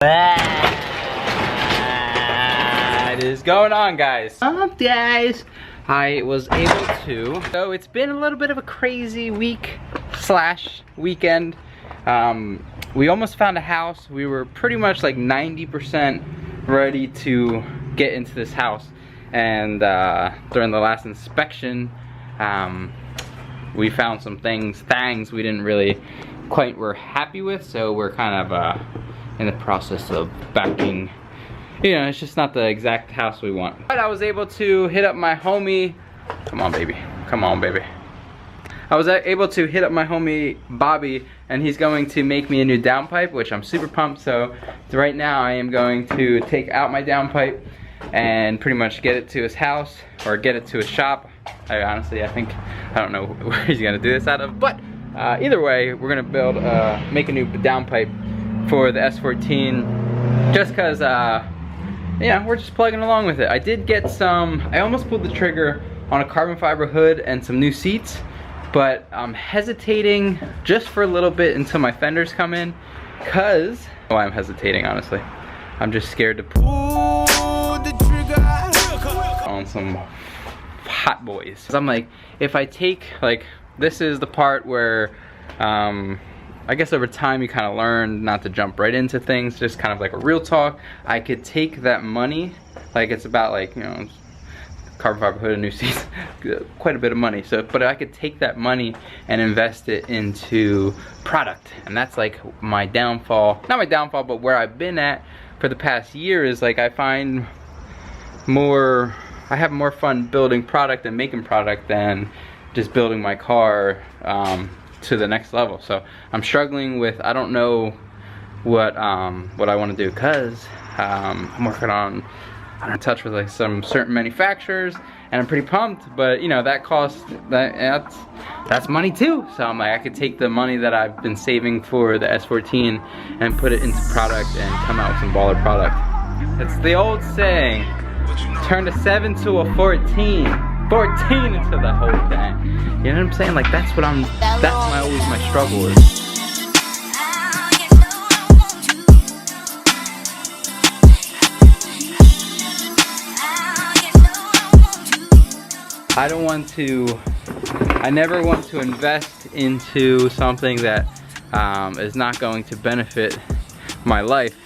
What is going on, guys? I was able to. So it's been a little bit of a crazy week slash weekend. We almost found a house. We were pretty much like 90% ready to get into this house, and during the last inspection, we found some things we didn't really quite were happy with, so we're kind of in the process of backing. You know, it's just not the exact house we want. But I was able to hit up my homie. Come on, baby. Come on, baby. I was able to hit up my homie Bobby, and he's going to make me a new downpipe, which I'm super pumped. So right now I am going to take out my downpipe and pretty much get it to his house or get it to his shop. I don't know where he's gonna do this out of, but either way, we're gonna build, make a new downpipe for the S14, just cause, yeah, we're just plugging along with it. I did get some, I almost pulled the trigger on a carbon fiber hood and some new seats, but I'm hesitating just for a little bit until my fenders come in, cause, well, I'm hesitating, honestly. I'm just scared to pull the trigger on some hot boys. I'm like, if I take, like, this is the part where, I guess over time you kind of learn not to jump right into things, just kind of like a real talk. I could take that money, like it's about like, you know, carbon fiber hood and new seats, quite a bit of money. So, but I could take that money and invest it into product. And that's like my downfall, not my downfall, but where I've been at for the past year is like I find more, I have more fun building product and making product than just building my car to the next level. So I'm struggling with, I don't know what I want to do, because I'm working on, I'm in touch with like some certain manufacturers, and I'm pretty pumped, but you know, that costs, that's money too. So I'm like, I could take the money that I've been saving for the S14 and put it into product and come out with some baller product. It's the old saying, turn a 7 to a 14. 14 into the whole thing. You know what I'm saying? Like that's always my struggle is. I never want to invest into something that is not going to benefit my life.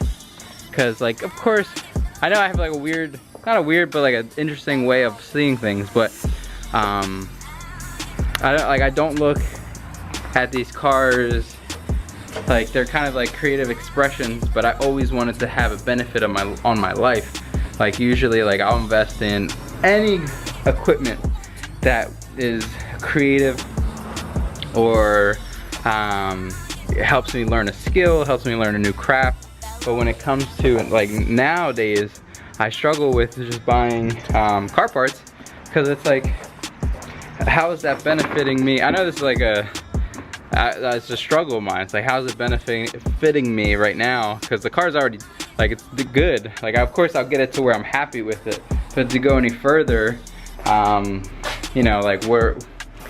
Cause like, of course, I know I have like a weird, not a weird, but like an interesting way of seeing things, but I don't look at these cars like they're kind of like creative expressions, but I always wanted to have a benefit on my life. Like usually, like I'll invest in any equipment that is creative or it helps me learn a skill, helps me learn a new craft. But when it comes to like nowadays, I struggle with just buying car parts, because it's like, how is that benefiting me? I know this is like it's a struggle of mine. It's like, how's it benefiting me right now? Because the car's already, like, it's good. Like, of course I'll get it to where I'm happy with it, but to go any further, you know, like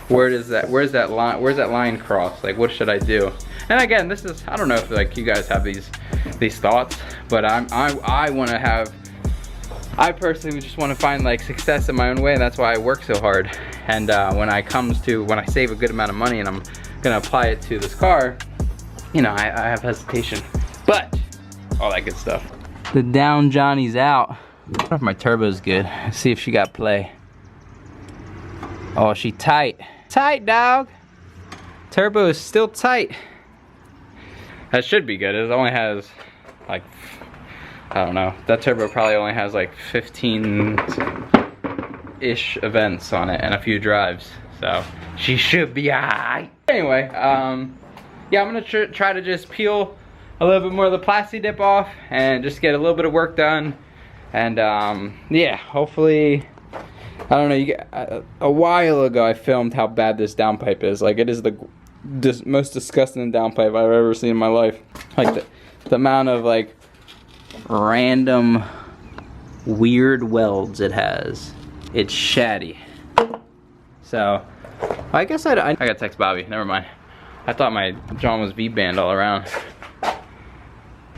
where's that line cross? Like, what should I do? And again, this is, I don't know if like you guys have these thoughts, but I want to have, I personally just want to find like success in my own way, and that's why I work so hard. And when I save a good amount of money and I'm gonna apply it to this car, you know, I have hesitation, but all that good stuff. The down Johnny's out. I don't know if my turbo's good. Let's see if she got play. Oh, she tight. Tight, dog. Turbo is still tight. That should be good. It only has like, I don't know, that turbo probably only has like 15-ish events on it and a few drives, so she should be alright. Anyway, yeah, I'm gonna try to just peel a little bit more of the plasti dip off and just get a little bit of work done, and yeah, hopefully, I don't know, a while ago I filmed how bad this downpipe is. Like, it is the most disgusting downpipe I've ever seen in my life. Like the amount of like random weird welds it has. It's shatty. So I guess I gotta text Bobby. Never mind. I thought my John was V-band all around.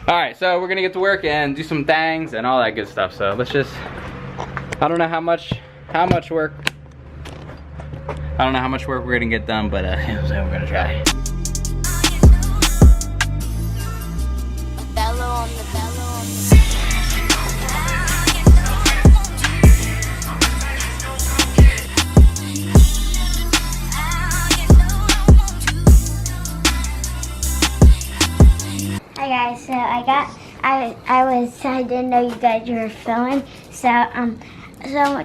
All right, so we're gonna get to work and do some things and all that good stuff. So let's just, I don't know how much work. I don't know how much work we're gonna get done, but we're gonna try. Hi guys, so I didn't know you guys were filming. So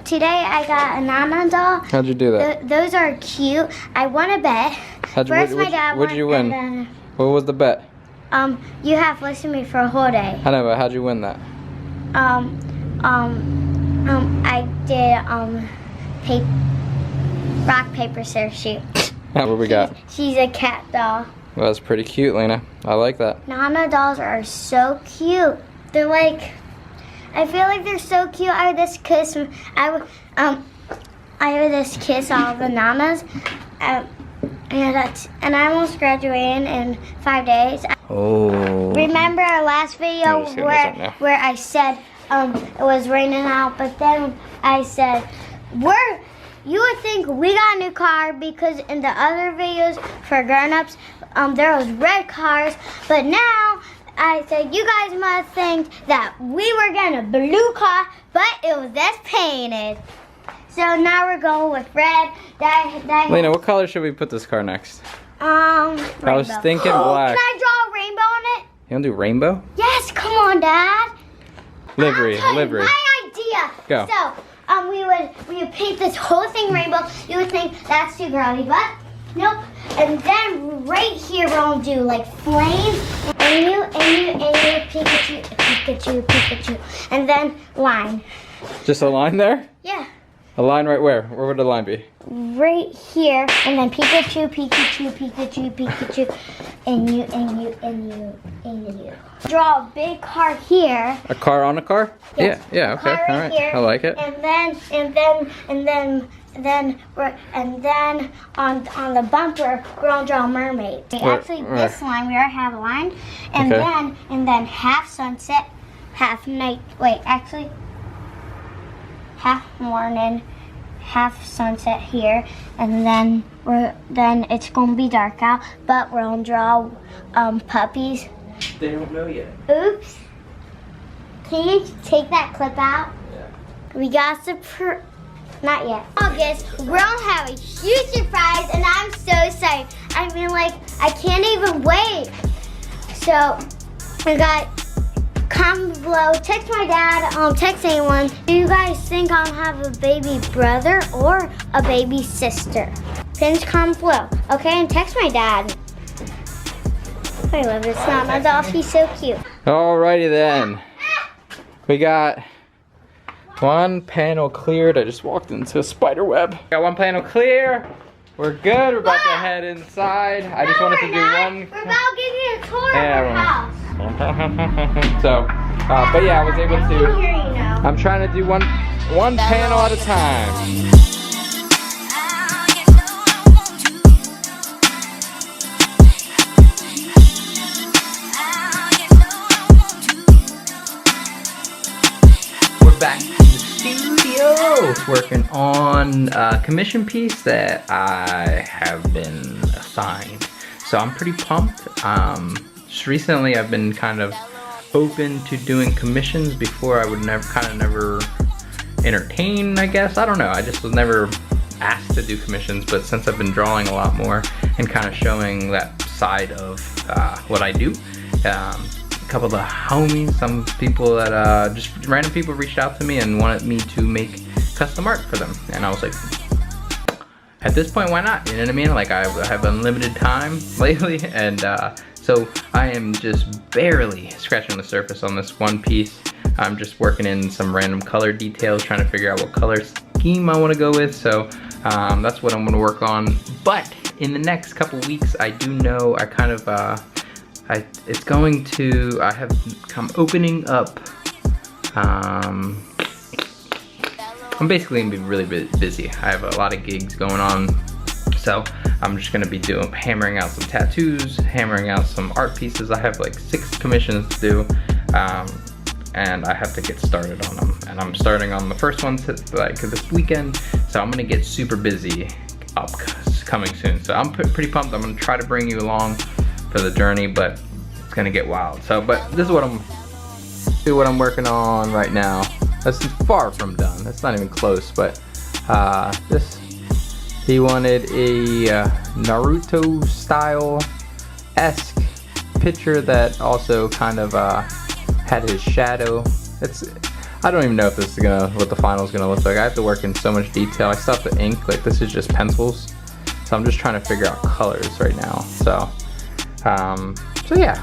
today I got a Nana doll. How'd you do that? Those are cute. I won a bet. First my dad won. What'd you win? Then, what was the bet? you have to listen to me for a whole day. I know, but how'd you win that? I did rock, paper, scissors, shoot. What we got? She's a cat doll. Well, that's pretty cute, Lena. I like that. Nana dolls are so cute. They're like, I feel like they're so cute. I would just kiss all the Nanas. And I almost graduated in 5 days. Oh. Remember our last video where I said it was raining out, but then I said you would think we got a new car because in the other videos for grown-ups there was red cars, but now I said you guys must think that we were getting a blue car, but it was just painted. So now we're going with red. Lena, what color should we put this car next? Rainbow. I was thinking black. Can I draw a rainbow on it? You want to do rainbow? Yes, come on, Dad. Livery. My idea. Go. So, we would paint this whole thing rainbow. You would think that's too girly, but nope. And then right here we're gonna do like flames, and you, Pikachu, and then line. Just a line there? Yeah. A line right where? Where would the line be? Right here, and then Pikachu, and you. Draw a big car here. A car on a car? Yes. Yeah, okay, Car right all right. here, I like it. And then on the bumper we're gonna draw a mermaid. This line we already have a line, and then half sunset, half night. Wait, actually, half morning, half sunset here, and then it's gonna be dark out, but we're gonna draw puppies. They don't know yet. Oops. Can you take that clip out? Yeah. We got not yet. August, we're gonna have a huge surprise, and I'm so excited. I mean, like, I can't even wait. So, I got, comment below, text my dad, text anyone. Do you guys think I'll have a baby brother or a baby sister? Please comment below, okay? And text my dad. I love this Nana doll, she's so cute. Alrighty then. We got one panel cleared. I just walked into a spider web. Got one panel clear. We're good. We're about to head inside. I just wanted to do one. We're about to give you a tour of our house. So, but yeah, I was able to. Here, you know. I'm trying to do one panel at a time. Back to the studio, working on a commission piece that I have been assigned. So I'm pretty pumped. Just recently I've been kind of open to doing commissions. Before I would never entertain, I guess. I don't know, I just was never asked to do commissions, but since I've been drawing a lot more and kind of showing that side of what I do, a couple of the homies, some people that just random people reached out to me and wanted me to make custom art for them, and I was like, at this point, why not? You know what I mean? Like, I have unlimited time lately, and so I am just barely scratching the surface on this one piece. I'm just working in some random color details, trying to figure out what color scheme I want to go with. So that's what I'm going to work on. But in the next couple weeks, I do know I kind of I have come opening up. I'm basically gonna be really busy. I have a lot of gigs going on, so I'm just gonna be hammering out some tattoos, hammering out some art pieces. I have like 6 commissions to do, and I have to get started on them. And I'm starting on the first one like this weekend, so I'm gonna get super busy coming soon. So I'm pretty pumped. I'm gonna try to bring you along for the journey, but it's gonna get wild. So, but this is what I'm working on right now. That's far from done. That's not even close, but he wanted a Naruto style-esque picture that also kind of had his shadow. I don't even know if this is what the final is gonna look like. I have to work in so much detail. I still have to ink, like this is just pencils. So I'm just trying to figure out colors right now. So yeah.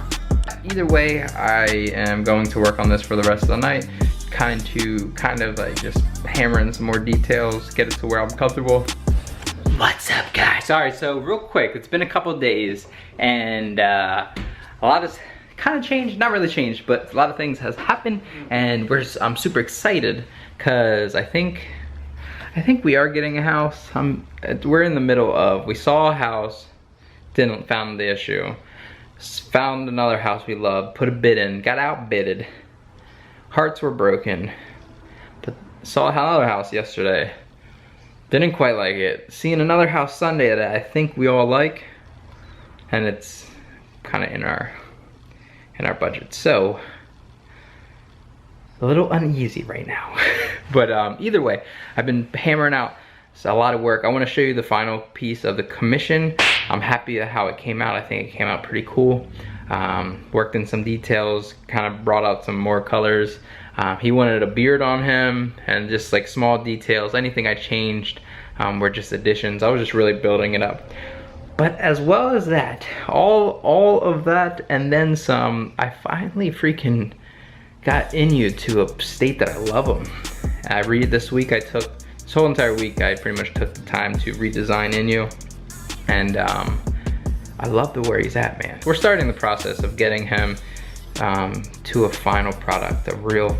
Either way, I am going to work on this for the rest of the night. Kind of like just hammer in some more details, get it to where I'm comfortable. What's up, guys? All right, so real quick, it's been a couple of days, and a lot has kind of changed, not really changed, but a lot of things has happened, and I'm super excited because I think we are getting a house. We're in the middle of, we saw a house, found the issue, found another house we loved, put a bid in, got outbidded. Hearts were broken, but saw another house yesterday. Didn't quite like it. Seeing another house Sunday that I think we all like, and it's kind of in our budget. So a little uneasy right now. But either way, I've been hammering out a lot of work. I want to show you the final piece of the commission. I'm happy at how it came out. I think it came out pretty cool. Worked in some details, kind of brought out some more colors. He wanted a beard on him and just like small details. Anything I changed were just additions. I was just really building it up. But as well as that, all of that and then some, I finally freaking got Inyu to a state that I love him. This week this whole entire week I pretty much took the time to redesign Inyu, and I love where he's at, man. We're starting the process of getting him to a final product, a real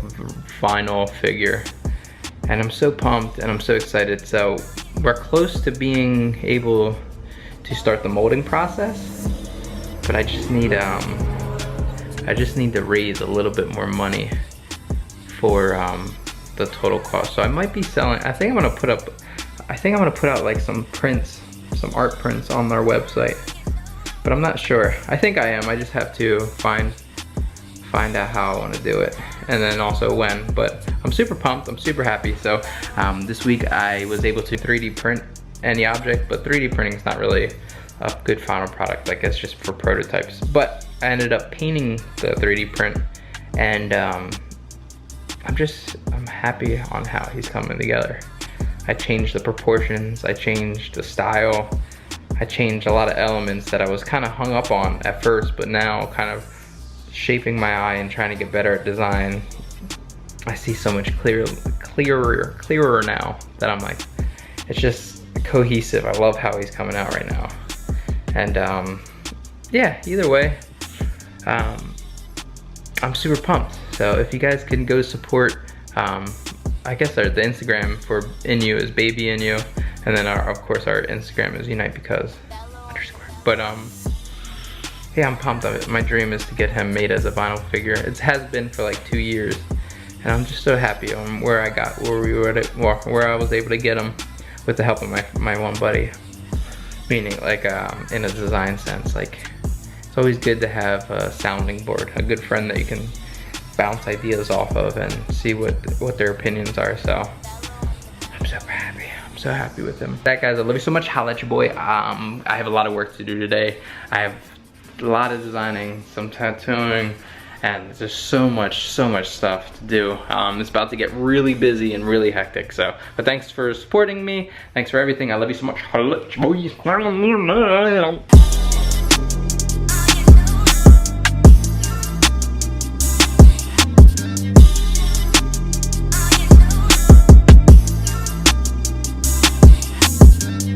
final figure. And I'm so pumped and I'm so excited. So we're close to being able to start the molding process, but I just need to raise a little bit more money for the total cost. So I might be selling, I think I'm gonna put out like some prints, some art prints on our website, but I'm not sure. I think I am. I just have to find out how I want to do it, and then also when. But I'm super pumped. I'm super happy. So this week I was able to 3D print any object, but 3D printing is not really a good final product. Like, it's just for prototypes. But I ended up painting the 3D print, and I'm happy on how he's coming together. I changed the proportions, I changed the style, I changed a lot of elements that I was kind of hung up on at first, but now kind of shaping my eye and trying to get better at design. I see so much clearer now that I'm like, it's just cohesive. I love how he's coming out right now. And yeah, either way, I'm super pumped. So if you guys can go support, I guess the Instagram for Inyu is baby Inyu, and then of course our Instagram is unitebecause_. But yeah, I'm pumped of it. My dream is to get him made as a vinyl figure. It has been for like 2 years, and I'm just so happy on where I was able to get him with the help of my one buddy. Meaning, like, in a design sense, like, it's always good to have a sounding board, a good friend that you can bounce ideas off of and see what their opinions are. So I'm super happy. I'm so happy with him. That, guys, I love you so much. Holla at your boy. I have a lot of work to do today. I have a lot of designing, some tattooing, and there's so much stuff to do. It's about to get really busy and really hectic. So, but thanks for supporting me. Thanks for everything. I love you so much. Holla at your boy.